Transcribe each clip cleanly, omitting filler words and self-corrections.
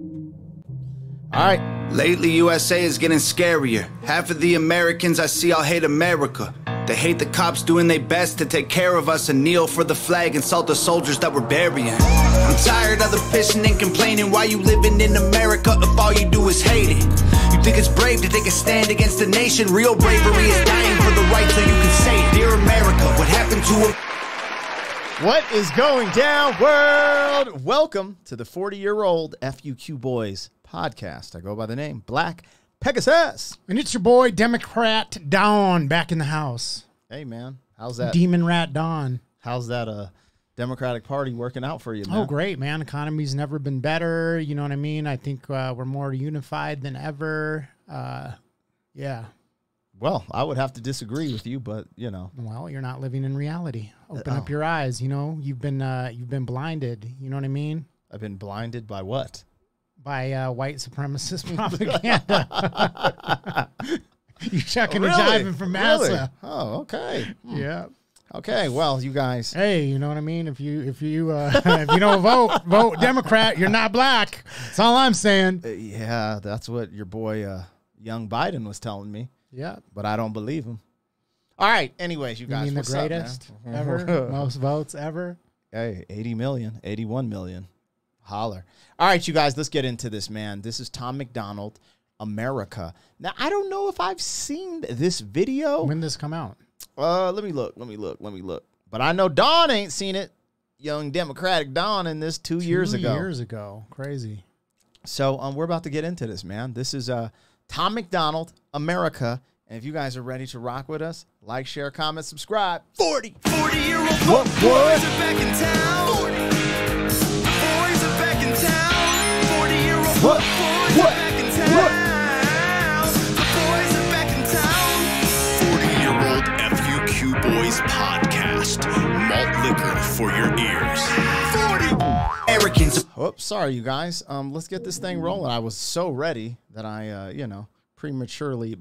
All right. Lately, USA is getting scarier. Half of the Americans I see all hate America. They hate the cops doing their best to take care of us and kneel for the flag and salt the soldiers that we're burying. I'm tired of the pissing and complaining. Why you living in America if all you do is hate it? You think it's brave to take a stand against the nation? Real bravery is dying for the right so you can say it. Dear America, what happened to him? What is going down, world? Welcome to the 40-year-old FUQ Boys podcast. I go by the name Black Pegasus. And it's your boy, Democrat Don, back in the house. Hey, man. How's that? Demon Rat Don. How's that Democratic Party working out for you, man? Oh, great, man. Economy's never been better. You know what I mean? I think we're more unified than ever. Yeah. Well, I would have to disagree with you, but, you know. Well, you're not living in reality. Open up your eyes. You know, you've been blinded. You know what I mean? I've been blinded by what? By white supremacist propaganda. You chucking and Really? jiving from massa. Really? Oh, okay. Yeah. Okay, well, you guys. Hey, you know what I mean? If you if you don't vote Democrat, you're not black. That's all I'm saying. Yeah, that's what your boy young Biden was telling me. Yeah. But I don't believe him. All right, anyways, you guys. You mean what's the greatest up, man? ever? Most votes ever? Hey, 80 million, 81 million. Holler. All right, you guys, let's get into this, man. This is Tom MacDonald, America. Now, I don't know if I've seen this video. When did this come out? Let me look. But I know Don ain't seen it. Young Democratic Don in this 2 years ago. 2 years ago. Crazy. So we're about to get into this, man. This is Tom MacDonald, America. And if you guys are ready to rock with us, like, share, comment, subscribe. 40-year-old What? boys are back in town. 40 boys are back in town. 40-year-old What? boys What? are back in town. The boys are back in town. 40-year-old FUQ Boys podcast. Malt liquor for your ears. 40 Americans. Oops, sorry, you guys. Let's get this thing rolling. I was so ready that I, prematurely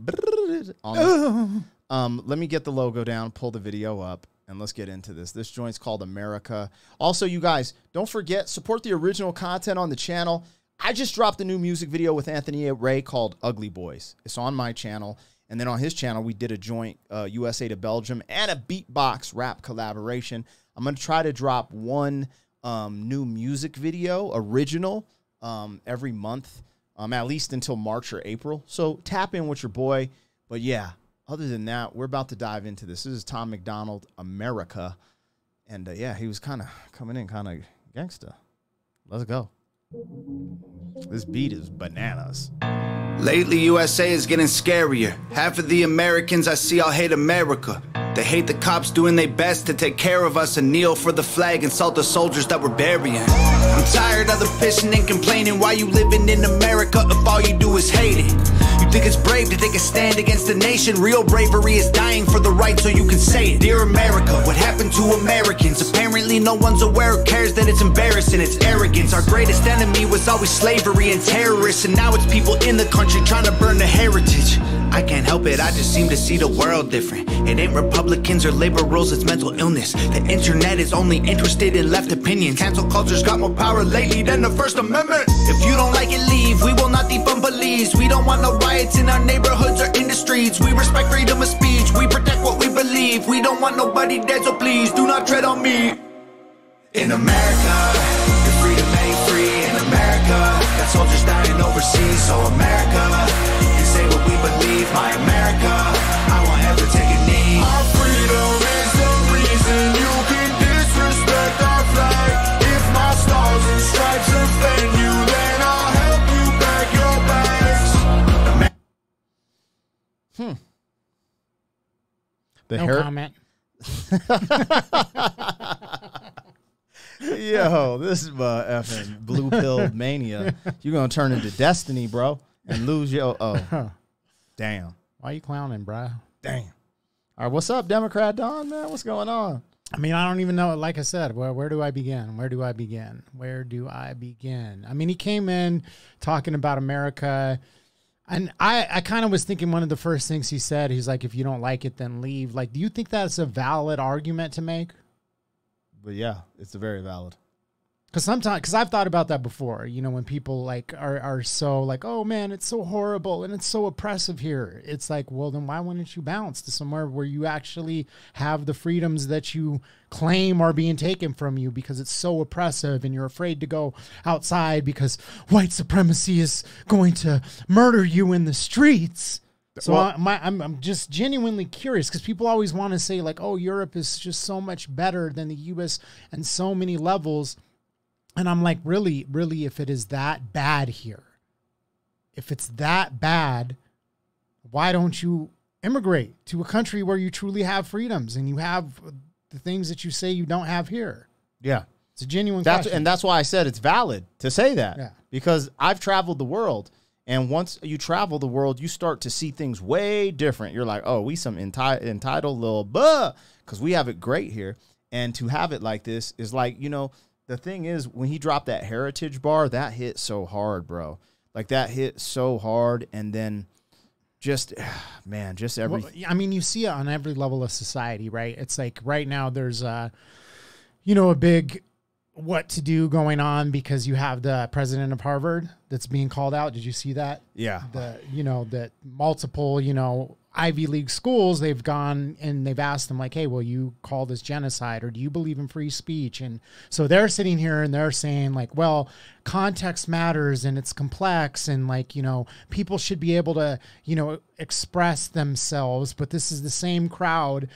on this. Let me get the logo down, pull the video up, and let's get into this. This joint's called America. Also, you guys, don't forget, support the original content on the channel. I just dropped a new music video with Anthony Ray called Ugly Boys. It's on my channel. And then on his channel, we did a joint USA to Belgium and a beatbox rap collaboration. I'm going to try to drop one new music video, original, every month, at least until March or April. So tap in with your boy. But yeah, other than that, we're about to dive into this. This is Tom MacDonald, America. And yeah, he was kind of coming in kind of gangsta. Let's go. This beat is bananas. Lately, USA is getting scarier. Half of the Americans I see all hate America. They hate the cops doing their best to take care of us and kneel for the flag and salt the soldiers that we're burying. I'm tired of the pissing and complaining. Why you living in America if all you do is hate it? You think it's brave to take a stand against the nation? Real bravery is dying for the right so you can say it. Dear America, what happened to Americans? Apparently no one's aware or cares that it's embarrassing. It's arrogance. Our greatest enemy was always slavery and terrorists, and now it's people in the country trying to burn the heritage. I can't help it, I just seem to see the world different. It ain't Republicans or liberals, it's mental illness. The internet is only interested in left opinions. Cancel culture's got more power lately than the First Amendment. If you don't like it, leave. We will not defund police. We don't want no riots in our neighborhoods or in the streets. We respect freedom of speech. We protect what we believe. We don't want nobody dead, so please do not tread on me. In America, your freedom ain't free. In America, got soldiers dying overseas. So America, you say what we believe. My America, I won't ever take a knee. Our freedom is the reason you can disrespect our flag. If my stars and stripes offend you, then I'll help you pack your bags. The No hair. comment. Yo, this is effing blue pill mania. You're gonna turn into Destiny, bro, and lose your. Oh, damn. Why you clowning, bro? Damn. All right, what's up, Democrat Don, man? What's going on? I mean, I don't even know. Like I said, where do I begin? Where do I begin? I mean, he came in talking about America, and I kind of was thinking one of the first things he said, he's like, if you don't like it, then leave. Like, do you think that's a valid argument to make? But yeah, it's very valid. Because I've thought about that before, you know, when people like are so like, oh man, it's so horrible and it's so oppressive here. It's like, well, then why wouldn't you bounce to somewhere where you actually have the freedoms that you claim are being taken from you because it's so oppressive and you're afraid to go outside because white supremacy is going to murder you in the streets. So Well- I'm just genuinely curious because people always want to say like, oh, Europe is just so much better than the U.S. and so many levels. And I'm like, really, if it is that bad here, if it's that bad, why don't you immigrate to a country where you truly have freedoms and you have the things that you say you don't have here? Yeah. It's a genuine question. And that's why I said it's valid to say that. Yeah. Because I've traveled the world. And once you travel the world, you start to see things way different. You're like, oh, we some entitled little because we have it great here. And to have it like this is like, you know, the thing is, when he dropped that heritage bar, that hit so hard, bro. Like, that hit so hard. And then just, man, just every... Well, I mean, you see it on every level of society, right? It's like right now there's, you know, a big what to do going on because you have the president of Harvard that's being called out. Did you see that? Yeah. You know, that multiple, you know, Ivy League schools, they've gone and they've asked them like, hey, will you call this genocide or do you believe in free speech? And so they're sitting here and they're saying like, well, context matters and it's complex and like, you know, people should be able to, you know, express themselves. But this is the same crowd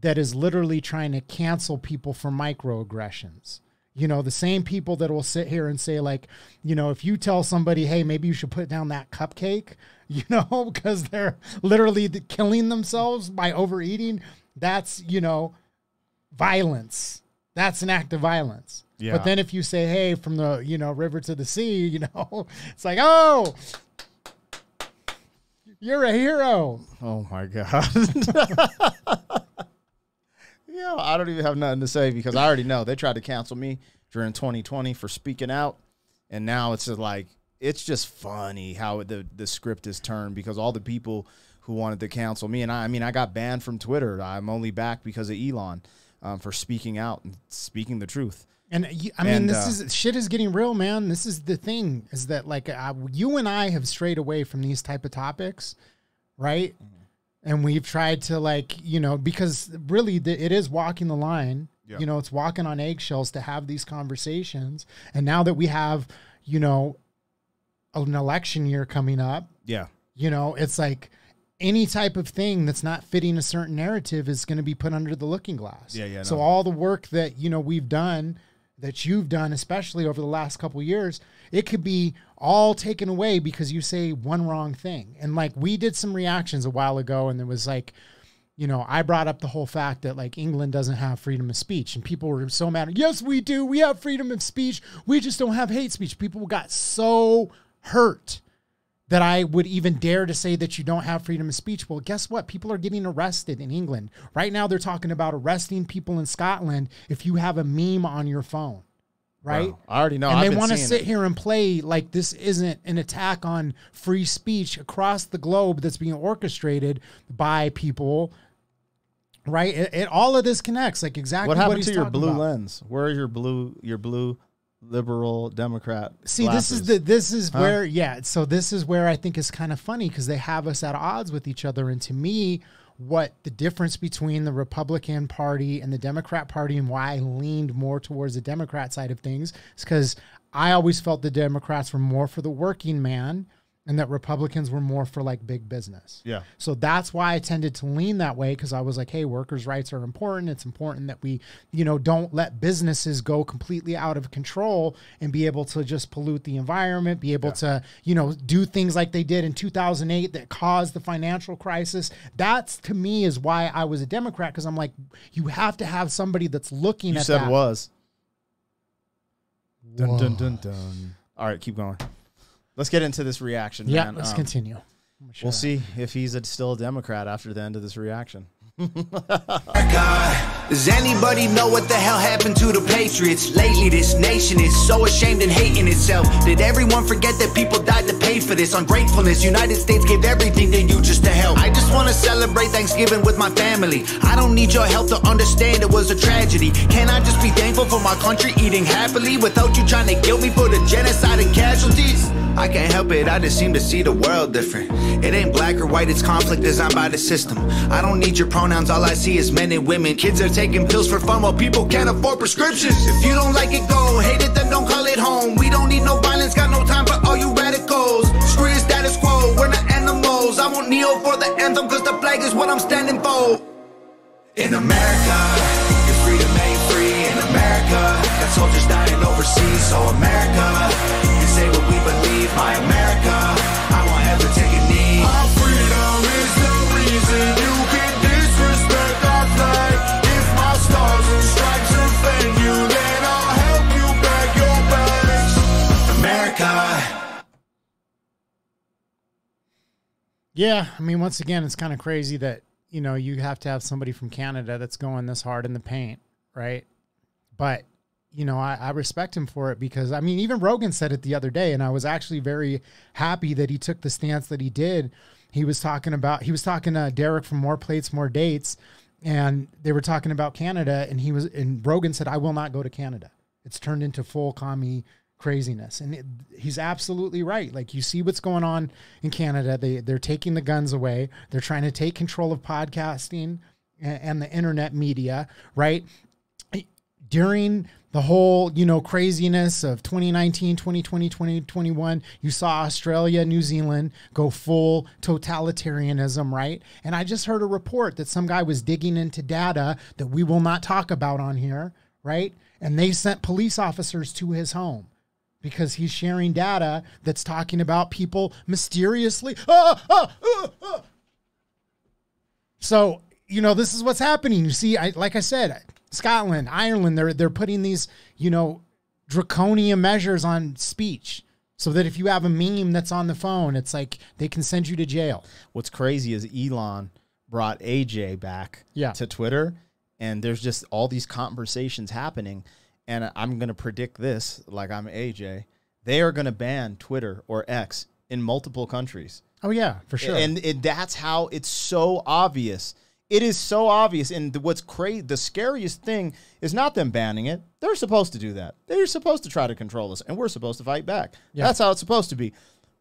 that is literally trying to cancel people for microaggressions. You know, the same people that will sit here and say like, you know, if you tell somebody, hey, maybe you should put down that cupcake, you know, because they're literally killing themselves by overeating. That's, you know, violence. That's an act of violence. Yeah. But then if you say, hey, from the, you know, river to the sea, you know, it's like, oh, you're a hero. Oh, my God. Yeah, I don't even have nothing to say because I already know they tried to cancel me during 2020 for speaking out. And now it's just like, it's just funny how the script is turned because all the people who wanted to cancel me. And I mean, I got banned from Twitter. I'm only back because of Elon for speaking out and speaking the truth. And I mean, shit is getting real, man. This is the thing is that like you and I have strayed away from these type of topics, right? Mm-hmm. And we've tried to like, you know, because really it is walking the line, you know, it's walking on eggshells to have these conversations. And now that we have, you know, an election year coming up, you know, it's like any type of thing that's not fitting a certain narrative is going to be put under the looking glass. So all the work that, you know, we've done, that you've done, especially over the last couple of years, it could be all taken away because you say one wrong thing. And like we did some reactions a while ago and there was like, you know, I brought up the whole fact that like England doesn't have freedom of speech and people were so mad. Yes, we do. We have freedom of speech. We just don't have hate speech. People got so hurt that I would even dare to say that you don't have freedom of speech. Well, guess what? People are getting arrested in England. Right now they're talking about arresting people in Scotland if you have a meme on your phone. Right? Wow. I already know. And they want to sit here and play like this isn't an attack on free speech across the globe that's being orchestrated by people. Right? It all of this connects. Like exactly what happened to your blue about. lens? Where are your blue liberal Democrat See, glasses? this is where, so this is where I think is kind of funny because they have us at odds with each other. And to me, what the difference between the Republican Party and the Democrat Party and why I leaned more towards the Democrat side of things is because I always felt the Democrats were more for the working man and that Republicans were more for like big business. Yeah. So that's why I tended to lean that way because I was like, hey, workers' rights are important. It's important that we, you know, don't let businesses go completely out of control and be able to just pollute the environment, be able to, you know, do things like they did in 2008 that caused the financial crisis. That's to me is why I was a Democrat because I'm like, you have to have somebody that's looking at that. You said was. Dun, dun, dun, dun. All right, keep going. Let's get into this reaction, man. Let's continue. We'll see if he's still a Democrat after the end of this reaction. God, Does anybody know what the hell happened to the Patriots? Lately this nation is so ashamed and hating itself. Did everyone forget that people died to pay for this? Ungratefulness, United States gave everything to you just to help. I just want to celebrate Thanksgiving with my family. I don't need your help to understand it was a tragedy. Can I just be thankful for my country eating happily without you trying to guilt me for the genocide and casualties? I can't help it, I just seem to see the world different. It ain't black or white, it's conflict designed by the system. I don't need your pronouns, all I see is men and women. Kids are taking pills for fun while people can't afford prescriptions. If you don't like it, go. Hate it, then don't call it home. We don't need no violence, got no time for all you radicals. Screw your status quo, we're not animals. I won't kneel for the anthem, cause the flag is what I'm standing for. In America, your freedom ain't free. In America, got soldiers dying overseas. So America, you say what we believe. My America, I won't ever take a knee. Our freedom is the reason you can disrespect our flag. If my stars and stripes offend you, then I'll help you pack your bags. America. Yeah, I mean, once again, it's kind of crazy that, you know, you have to have somebody from Canada that's going this hard in the paint, right? But, you know, I respect him for it because, I mean, even Rogan said it the other day, and I was actually very happy that he took the stance that he did. He was talking to Derek from More Plates, More Dates, and they were talking about Canada, and Rogan said, I will not go to Canada. It's turned into full commie craziness. And he's absolutely right. Like, you see what's going on in Canada. They're taking the guns away. They're trying to take control of podcasting and the internet media, right? During the whole, you know, craziness of 2019, 2020, 2021, you saw Australia, New Zealand go full totalitarianism, right? And I just heard a report that some guy was digging into data that we will not talk about on here, right? And they sent police officers to his home because he's sharing data that's talking about people mysteriously. So, you know, this is what's happening. You see, like I said, Scotland, Ireland, they're putting these, you know, draconian measures on speech so that if you have a meme that's on the phone, it's like they can send you to jail. What's crazy is Elon brought AJ back to Twitter, and there's just all these conversations happening. And I'm going to predict this, like I'm AJ. They are going to ban Twitter or X in multiple countries. Oh, yeah, for sure. And that's how it's so obvious. It is so obvious. And what's crazy, the scariest thing is not them banning it. They're supposed to do that. They're supposed to try to control us, and we're supposed to fight back. Yeah. That's how it's supposed to be.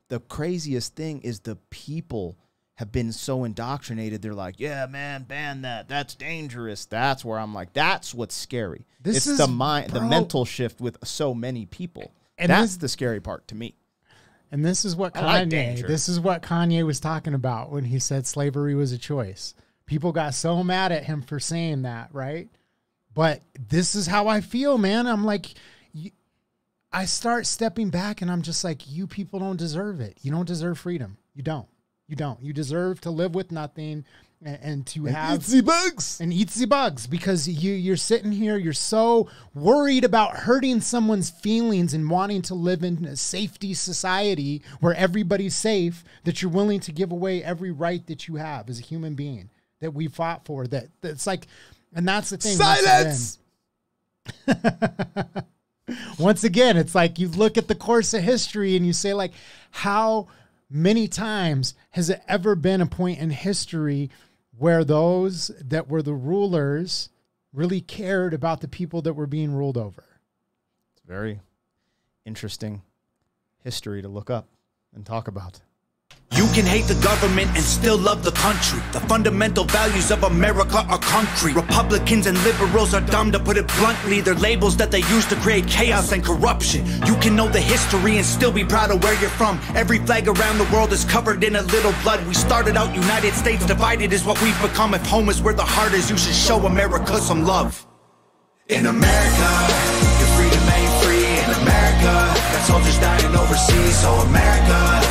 The craziest thing is the people have been so indoctrinated. They're like, yeah, man, ban that. That's dangerous. That's where I'm like, that's what's scary. It's the mind, the mental shift with so many people. And that's the scary part to me. And this is what Kanye was talking about when he said slavery was a choice. People got so mad at him for saying that, right? But this is how I feel, man. I'm like, I start stepping back and I'm just like, you people don't deserve it. You don't deserve freedom. You don't. You don't. You deserve to live with nothing and to have... eat the bugs. And eat the bugs because you're sitting here, you're so worried about hurting someone's feelings and wanting to live in a safety society where everybody's safe that you're willing to give away every right that you have as a human being. That we fought for, that's like, and that's the thing. Silence. Once again, it's like you look at the course of history and you say, like, how many times has it ever been a point in history where those that were the rulers really cared about the people that were being ruled over? It's very interesting history to look up and talk about. You can hate the government and still love the country. The fundamental values of America are concrete. Republicans and liberals are dumb, to put it bluntly. They're labels that they use to create chaos and corruption. You can know the history and still be proud of where you're from. Every flag around the world is covered in a little blood. We started out United States divided is what we've become. If home is where the heart is, you should show America some love. In America, your freedom ain't free. In America, got soldiers dying overseas. So America,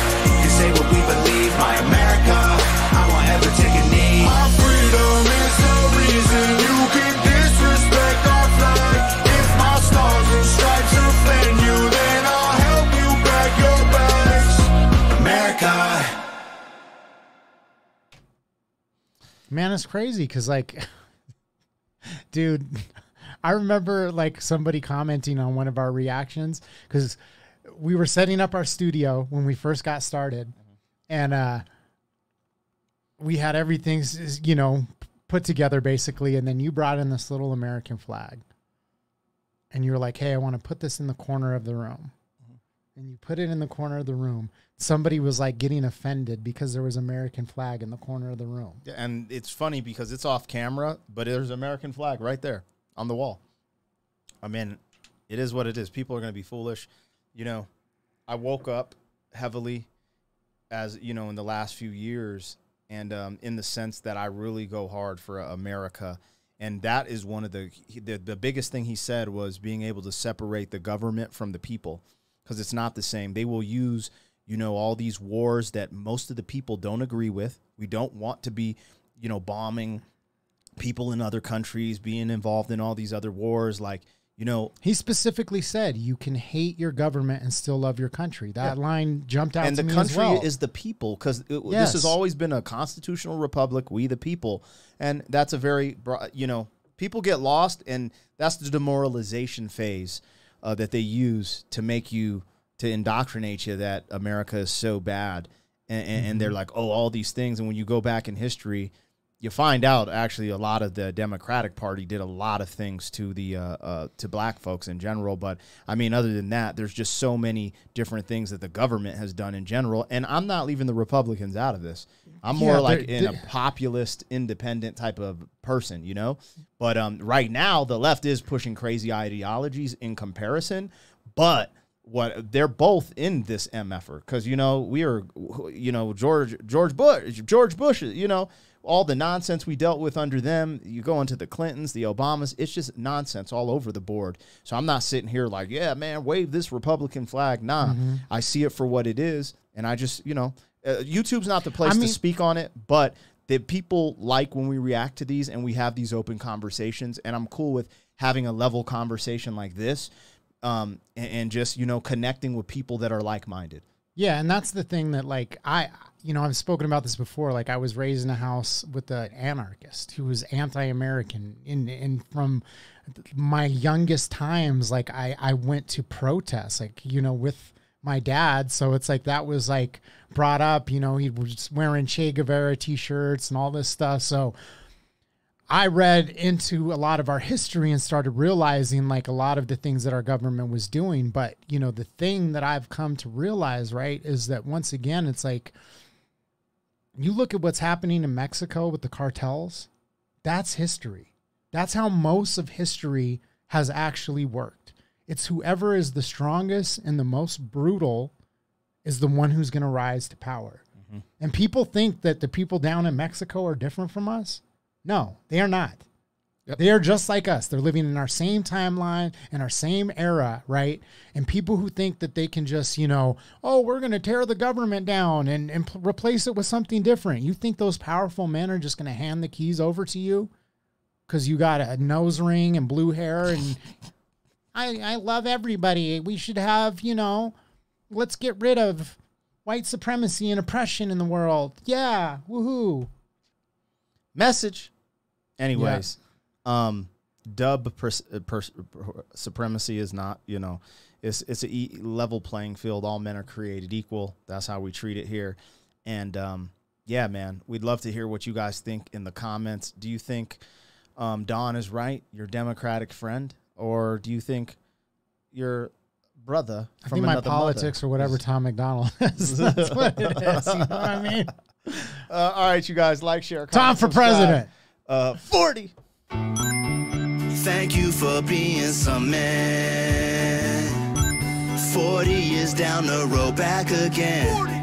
say what we believe, my America, I won't ever take a knee. Our freedom is the reason you can disrespect our flag. If my stars and stripes offend you, then I'll help you pack your bags. America. Man, it's crazy because, like, Dude, I remember like somebody commenting on one of our reactions because we were setting up our studio when we first got started, and we had everything, you know, put together basically, and then you brought in this little American flag, and you were like, "Hey, I want to put this in the corner of the room," and you put it in the corner of the room. Somebody was like getting offended because there was American flag in the corner of the room. Yeah, and it's funny because it's off camera, but there's American flag right there on the wall. I mean, it is what it is. People are going to be foolish. You know, I woke up heavily as, you know, in the last few years, and in the sense that I really go hard for America. And that is one of the biggest thing he said was being able to separate the government from the people, because it's not the same. They will use, you know, all these wars that most of the people don't agree with. We don't want to be, you know, bombing people in other countries, being involved in all these other wars. Like, you know, he specifically said you can hate your government and still love your country. That line jumped out to me as well. And the country is the people, because this has always been a constitutional republic, we the people. And that's a very, you know, people get lost, and that's the demoralization phase that they use to make you, to indoctrinate you that America is so bad. And they're like, oh, all these things. And when you go back in history, you find out actually a lot of the Democratic Party did a lot of things to the to black folks in general. But I mean, other than that, there's just so many different things that the government has done in general. And I'm not leaving the Republicans out of this. I'm more like in a populist, independent type of person, you know. But right now, the left is pushing crazy ideologies in comparison. But what they're both in this MFer, because, you know, we are, you know, George Bush, you know. All the nonsense we dealt with under them, you go into the Clintons, the Obamas, it's just nonsense all over the board. So I'm not sitting here like, yeah, man, wave this Republican flag. Nah, I see it for what it is. And I just, you know, YouTube's not the place to speak on it, but the people like when we react to these and we have these open conversations. And I'm cool with having a level conversation like this and just, you know, connecting with people that are like-minded. Yeah, and that's the thing that, like, you know, I've spoken about this before. Like, I was raised in a house with an anarchist who was anti-American. And from my youngest times, like, I went to protests, like, you know, with my dad. So it's like that was, like, brought up, you know, he was wearing Che Guevara T-shirts and all this stuff. So I read into a lot of our history and started realizing like a lot of the things that our government was doing. But, you know, the thing that I've come to realize, right, is that once again, it's like, you look at what's happening in Mexico with the cartels, that's history. That's how most of history has actually worked. It's whoever is the strongest and the most brutal is the one who's going to rise to power. And people think that the people down in Mexico are different from us. No, they are not. Yep. They are just like us. They're living in our same timeline and our same era, right? And people who think that they can just, you know, oh, we're going to tear the government down and replace it with something different. You think those powerful men are just going to hand the keys over to you because you got a nose ring and blue hair and I love everybody. We should have, you know, let's get rid of white supremacy and oppression in the world. Yeah, woohoo. Message. Anyways, supremacy is not, you know, it's a level playing field. All men are created equal. That's how we treat it here. And yeah, man, we'd love to hear what you guys think in the comments. Do you think Don is right, your Democratic friend, or do you think your brother from I think my another politics mother or whatever Tom McDonald is? That's what it is. You know what I mean? All right, you guys, like, share, comment, Tom for president. 40. Thank you for being some man. 40 years down the road, back again.